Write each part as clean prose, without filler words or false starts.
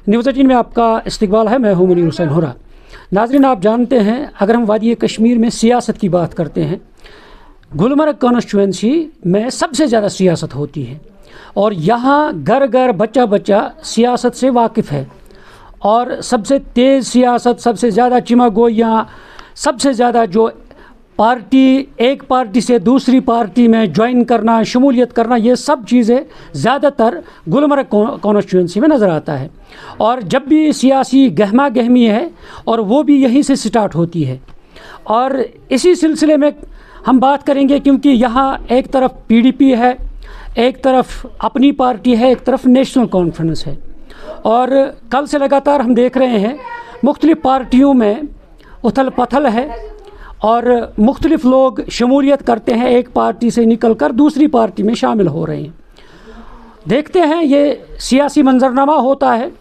News 18 में आपका इस्तकबाल है। मैं हूं मुनीर हुसैन हुरा। नाज़रीन, आप जानते हैं अगर हम वादी कश्मीर में सियासत की बात करते हैं, गुलमर्ग कॉन्स्टिट्यूंसी में सबसे ज़्यादा सियासत होती है और यहाँ घर घर बच्चा बच्चा सियासत से वाकिफ़ है और सबसे तेज़ सियासत, सबसे ज़्यादा चिमागोइयाँ, सबसे ज़्यादा जो पार्टी, एक पार्टी से दूसरी पार्टी में ज्वाइन करना, शमूलियत करना, ये सब चीज़ें ज़्यादातर गुलमर्ग कॉन्स्टिट्यूंसी में नज़र आता है। और जब भी सियासी गहमा गहमी है और वो भी यहीं से स्टार्ट होती है। और इसी सिलसिले में हम बात करेंगे क्योंकि यहाँ एक तरफ PDP है, एक तरफ अपनी पार्टी है, एक तरफ नेशनल कॉन्फ्रेंस है। और कल से लगातार हम देख रहे हैं मुख्तलिफ़ पार्टियों में उथल पथल है और मुख्तलिफ़ लोग शमूलियत करते हैं, एक पार्टी से निकल कर दूसरी पार्टी में शामिल हो रहे हैं। देखते हैं ये सियासी मंजरनामा होता है।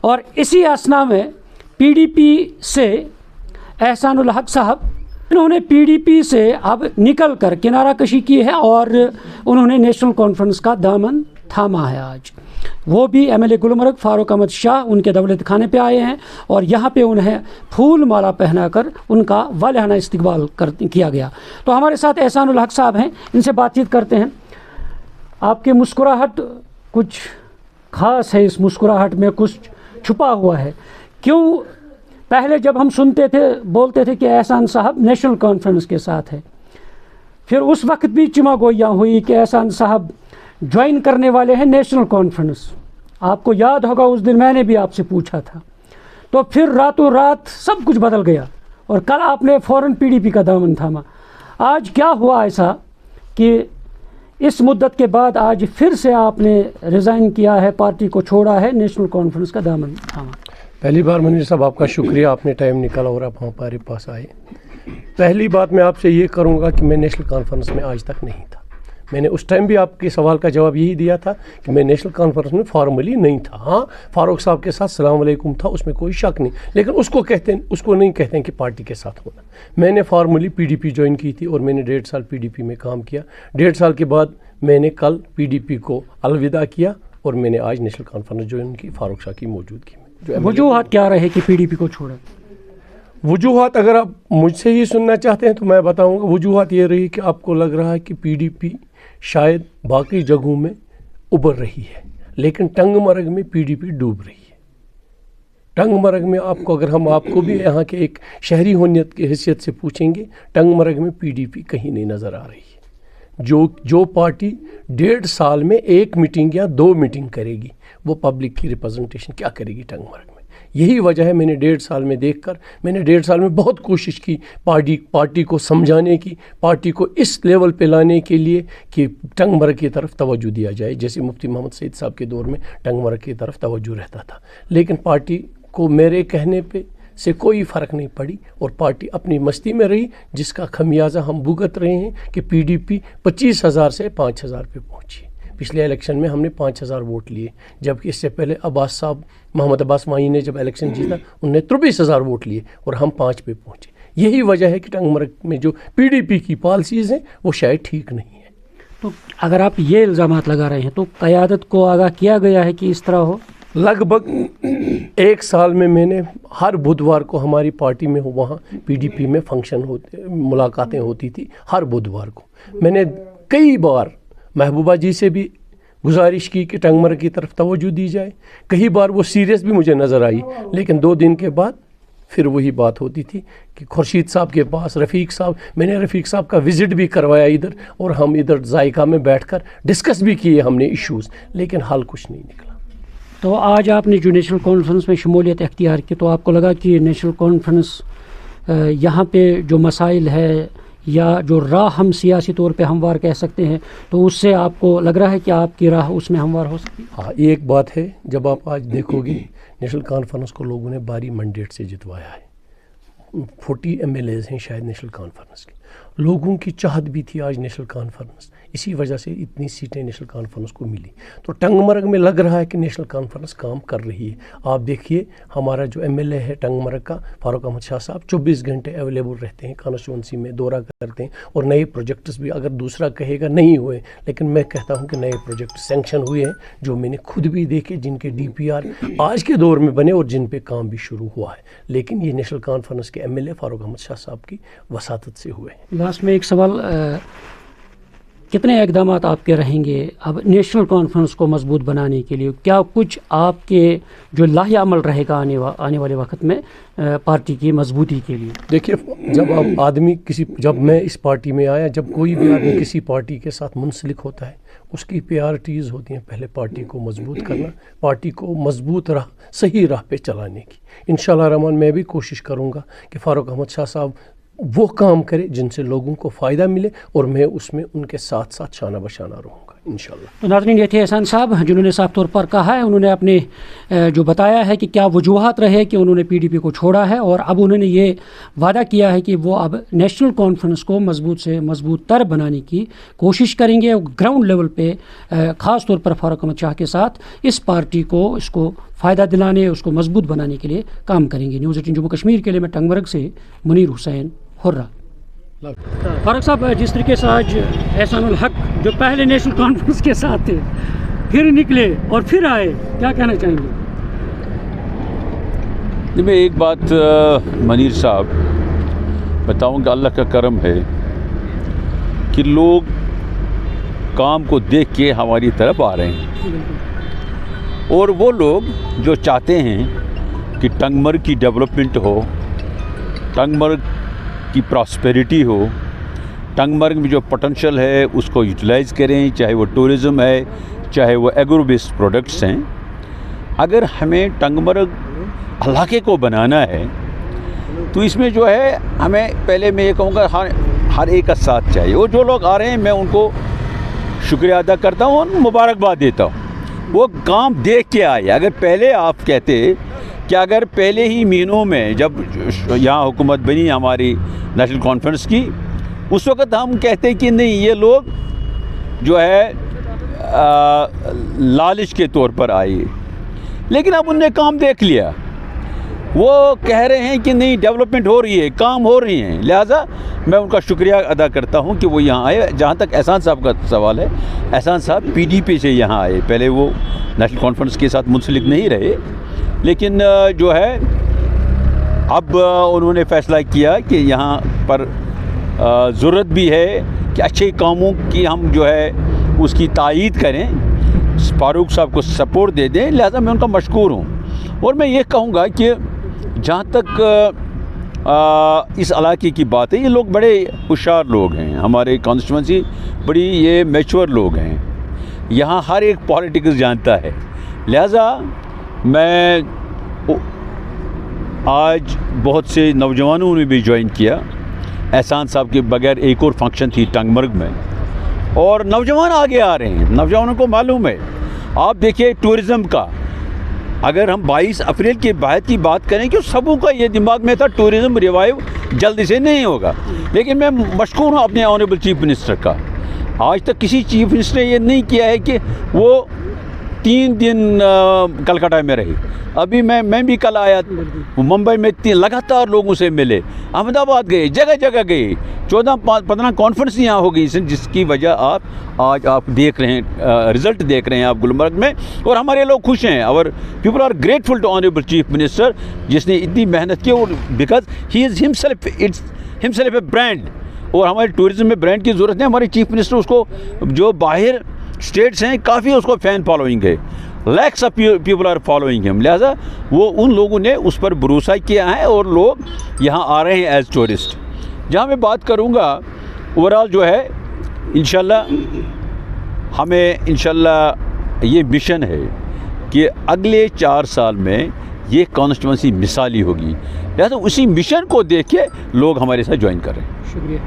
और इसी असना में PDP से एहसानुल हक साहब, इन्होंने PDP से अब निकल कर किनारा कशी की है और उन्होंने नेशनल कॉन्फ्रेंस का दामन थामा है। आज वो भी MLA गुलमर्ग फारूक अहमद शाह उनके दौलत खाने पे आए हैं और यहाँ पे उन्हें फूल माला पहनाकर उनका वालिहाना इस्तकबाल किया गया। तो हमारे साथ एहसानुल हक साहब हैं, इनसे बातचीत करते हैं। आपकी मुस्कुराहट कुछ ख़ास है, इस मुस्कुराहट में कुछ छुपा हुआ है। क्यों? पहले जब हम सुनते थे, बोलते थे कि एहसान साहब नेशनल कॉन्फ्रेंस के साथ है, फिर उस वक्त भी चिमागोइयाँ हुई कि एहसान साहब ज्वाइन करने वाले हैं नेशनल कॉन्फ्रेंस। आपको याद होगा उस दिन मैंने भी आपसे पूछा था। तो फिर रातों रात सब कुछ बदल गया और कल आपने फ़ौरन PDP का दामन थामा। आज क्या हुआ ऐसा कि इस मुद्दत के बाद आज फिर से आपने रिज़ाइन किया है, पार्टी को छोड़ा है, नेशनल कॉन्फ्रेंस का दामन थामा? पहली बार मुनीर साहब आपका शुक्रिया, आपने टाइम निकाला और आप हमारे पास आए। पहली बात मैं आपसे ये करूँगा कि मैं नेशनल कॉन्फ्रेंस में आज तक नहीं था। मैंने उस टाइम भी आपके सवाल का जवाब यही दिया था कि मैं नेशनल कॉन्फ्रेंस में फॉर्मली नहीं था। हाँ, फारूक साहब के साथ सलाम अलैकुम था, उसमें कोई शक नहीं, लेकिन उसको नहीं कहते हैं कि पार्टी के साथ होना। मैंने फॉर्मली PDP ज्वाइन की थी और मैंने 1.5 साल PDP में काम किया। 1.5 साल के बाद मैंने कल PDP को अलविदा किया और मैंने आज नेशनल कॉन्फ्रेंस ज्वाइन की फारूक शाह की मौजूदगी में। वजूहात क्या रहे कि PDP को छोड़ा? वजूहात अगर आप मुझसे ही सुनना चाहते हैं तो मैं बताऊँगा। वजूहात ये रही कि आपको लग रहा है कि PDP शायद बाकी जगहों में उभर रही है, लेकिन टंगमर्ग में PDP डूब रही है। टंगमर्ग में आपको, अगर हम आपको भी यहाँ के एक शहरी होनियत की हैसियत से पूछेंगे, टंगमर्ग में PDP कहीं नहीं नज़र आ रही है। जो पार्टी 1.5 साल में 1 मीटिंग या 2 मीटिंग करेगी, वो पब्लिक की रिप्रेजेंटेशन क्या करेगी टंगमर्ग में? यही वजह है मैंने 1.5 साल में देखकर, मैंने 1.5 साल में बहुत कोशिश की पार्टी को समझाने की, पार्टी को इस लेवल पे लाने के लिए कि टंगमर्ग की तरफ तवज्जो दिया जाए। जैसे मुफ्ती मोहम्मद सईद साहब के दौर में टंगमर्ग की तरफ तवज्जो रहता था, लेकिन पार्टी को मेरे कहने पे से कोई फ़र्क नहीं पड़ी और पार्टी अपनी मस्ती में रही, जिसका खमियाजा हम भुगत रहे हैं कि PDP 25,000 से 5,000 पे पहुँची। पिछले इलेक्शन में हमने 5,000 वोट लिए, जबकि इससे पहले मोहम्मद अब्बास माही ने जब इलेक्शन जीता उन्होंने 23,000 वोट लिए और हम 5 पे पहुँचे। यही वजह है कि टंगमर्ग में जो PDP की पॉलिसीज़ हैं वो शायद ठीक नहीं है। तो अगर आप ये इल्ज़ामात लगा रहे हैं तो क़यादत को आगाह किया गया है कि इस तरह हो? लगभग 1 साल में मैंने हर बुधवार को हमारी पार्टी में वहाँ PDP में फंक्शन होते, मुलाकातें होती थी हर बुधवार को। मैंने कई बार महबूबा जी से भी गुजारिश की कि टंगमर्ग की तरफ तवज्जो दी जाए। कई बार वो सीरियस भी मुझे नज़र आई, लेकिन 2 दिन के बाद फिर वही बात होती थी कि खुर्शीद साहब के पास रफ़ीक साहब, मैंने रफ़ीक साहब का विज़िट भी करवाया इधर और हम इधर जायका में बैठकर डिस्कस भी किए हमने इश्यूज़, लेकिन हल कुछ नहीं निकला। तो आज आपने जो नेशनल कॉन्फ्रेंस में शमूलियत इख्तियार की, तो आपको लगा कि नेशनल कॉन्फ्रेंस यहाँ पे जो मसाइल है या जो राह हम सियासी तौर पे हमवार कह सकते हैं, तो उससे आपको लग रहा है कि आपकी राह उसमें हमवार हो सकती है? हाँ, एक बात है, जब आप आज देखोगे नेशनल कॉन्फ्रेंस को लोगों ने भारी मैंडेट से जितवाया है, 40 MLAs ہیں شاید نیشنل کانفرنس کے. لوگوں کی چاہت بھی تھی آج نیشنل کانفرنس, اسی وجہ سے اتنی سیٹیں نیشنل کانفرنس کو ملی. تو ٹنگ مرگ میں لگ رہا ہے کہ نیشنل کانفرنس کام کر رہی ہے. آپ دیکھیے ہمارا جو MLA ہے ٹنگ مرگ کا, فاروق احمد شاہ صاحب, 24 گھنٹے اویلیبل رہتے ہیں کانسٹیچوئنسی میں, دورہ کرتے ہیں, اور نئے پروجیکٹس بھی, اگر دوسرا کہے گا نہیں ہوئے, لیکن میں کہتا ہوں کہ نئے پروجیکٹ سینکشن ہوئے ہیں جو میں نے خود بھی دیکھے, جن کے DPR آج کے دور میں بنے اور جن پہ کام بھی شروع ہوا ہے. لیکن یہ نیشنل کانفرنس کے MLA فاروق احمد شاہ صاحب کی وساطت سے ہوئے ہیں. لاسٹ میں ایک سوال, کتنے اقدامات آپ کے رہیں گے اب نیشنل کانفرنس کو مضبوط بنانے کے لیے؟ کیا کچھ آپ کے جو لاہ عمل رہے گا آنے والے وقت میں پارٹی کی مضبوطی کے لیے؟ دیکھیے, جب آپ آدمی جب میں اس پارٹی میں آیا, جب کوئی بھی آدمی کسی پارٹی کے ساتھ منسلک ہوتا ہے, اس کی پریارٹیز ہوتی ہیں پہلے پارٹی کو مضبوط کرنا, پارٹی کو مضبوط صحیح راہ پہ چلانے کی. انشاءاللہ رحمان میں بھی کوشش کروں گا کہ فاروق احمد شاہ صاحب وہ کام کرے جن سے لوگوں کو فائدہ ملے, اور میں اس میں ان کے ساتھ ساتھ شانہ بشانہ رہوں گا انشاءاللہ. تو ناظرین, یہ تھے احسان صاحب جنہوں نے صاف طور پر کہا ہے, انہوں نے اپنے جو بتایا ہے کہ کیا وجوہات رہے کہ انہوں نے PDP کو چھوڑا ہے, اور اب انہوں نے یہ وعدہ کیا ہے کہ وہ اب نیشنل کانفرنس کو مضبوط سے مضبوط تر بنانے کی کوشش کریں گے. گراؤنڈ لیول پہ خاص طور پر فاروق احمد شاہ کے ساتھ اس پارٹی کو, اس کو فائدہ دلانے, اس کو مضبوط بنانے کے لیے کام کریں گے. نیوز 18 جموں کشمیر کے لیے میں ٹنگ مرگ سے منیر حسین ہرہ. فاروق صاحب, جس طریقے سے آج احسان الحق جو پہلے نیشنل کانفرنس کے ساتھ تھے پھر نکلے اور پھر آئے, کیا کہنا چاہیں گے؟ میں ایک بات منیر صاحب بتاؤں کہ اللہ کا کرم ہے کہ لوگ کام کو دیکھ کے ہماری طرف آ رہے ہیں, اور وہ لوگ جو چاہتے ہیں کہ ٹنگ مرگ کی ڈیولپمنٹ ہو, ٹنگ مرگ کی پراسپیرٹی ہو, ٹنگ مرگ میں جو پوٹینشیل ہے اس کو یوٹیلائز کریں, چاہے وہ ٹورزم ہے, چاہے وہ ایگرو بیسڈ پروڈکٹس ہیں. اگر ہمیں ٹنگ مرگ علاقے کو بنانا ہے تو اس میں جو ہے ہمیں پہلے میں یہ کہوں گا ہر ایک کا ساتھ چاہیے. اور جو لوگ آ رہے ہیں میں ان کو شکریہ ادا کرتا ہوں اور مبارکباد دیتا ہوں. وہ کام دیکھ کے آئے. اگر پہلے آپ کہتے کہ اگر پہلے ہی مہینوں میں جب یہاں حکومت بنی ہماری نیشنل کانفرنس کی, اس وقت ہم کہتے کہ نہیں یہ لوگ جو ہے لالچ کے طور پر آئے, لیکن اب انہوں نے کام دیکھ لیا. وہ کہہ رہے ہیں کہ نہیں ڈیولپمنٹ ہو رہی ہے, کام ہو رہی ہیں, لہٰذا میں ان کا شکریہ ادا کرتا ہوں کہ وہ یہاں آئے. جہاں تک احسان صاحب کا سوال ہے, احسان صاحب PDP سے یہاں آئے, پہلے وہ نیشنل کانفرنس کے ساتھ منسلک نہیں رہے, لیکن جو ہے اب انہوں نے فیصلہ کیا کہ یہاں پر ضرورت بھی ہے کہ اچھے کاموں کی ہم جو ہے اس کی تائید کریں, فاروق صاحب کو سپورٹ دے دیں. لہٰذا میں ان کا مشکور ہوں. اور میں یہ کہوں گا کہ جہاں تک اس علاقے کی بات ہے, یہ لوگ بڑے ہوشیار لوگ ہیں, ہمارے کانسٹیچوئنسی بڑی یہ میچور لوگ ہیں, یہاں ہر ایک پالیٹکس جانتا ہے. لہٰذا میں آج بہت سے نوجوانوں نے بھی جوائن کیا. احسان صاحب کے بغیر ایک اور فنکشن تھی ٹنگ مرگ میں, اور نوجوان آگے آ رہے ہیں, نوجوانوں کو معلوم ہے. آپ دیکھیے ٹورزم کا, اگر ہم 22 اپریل کے بعد کی بات کریں کہ سبوں کا یہ دماغ میں تھا ٹورزم ریوائیو جلدی سے نہیں ہوگا, لیکن میں مشکور ہوں اپنے آنریبل چیف منسٹر کا. آج تک کسی چیف منسٹر نے یہ نہیں کیا ہے کہ وہ 3 دن کلکتہ میں رہی. ابھی میں بھی کل آیا, ممبئی میں لگاتار لوگوں سے ملے, احمد آباد گئے, جگہ جگہ گئے, 14-15 کانفرنس یہاں ہو گئی, جس کی وجہ آج آپ دیکھ رہے ہیں, رزلٹ دیکھ رہے ہیں آپ گلمرگ میں. اور ہمارے لوگ خوش ہیں, اور people are grateful to honourable chief minister جس نے اتنی محنت کی, اور because he is himself a brand, اور ہمارے ٹورزم میں برانڈ کی ضرورت ہے. ہمارے چیف منسٹر اس کو, جو باہر اسٹیٹس ہیں کافی اس کو فین فالوئنگ ہے, lakhs of people are following him. لہٰذا وہ ان لوگوں نے اس پر بھروسہ کیا ہے, اور لوگ یہاں آ رہے ہیں ایز ٹورسٹ. جہاں میں بات کروں گا اوور آل جو ہے, انشاءاللہ ہمیں انشاءاللہ یہ مشن ہے کہ اگلے 4 سال میں یہ کانسٹیچوئنسی مثالی ہوگی. لہٰذا اسی مشن کو دیکھ کے لوگ ہمارے ساتھ جوائن کر رہے ہیں. شکریہ.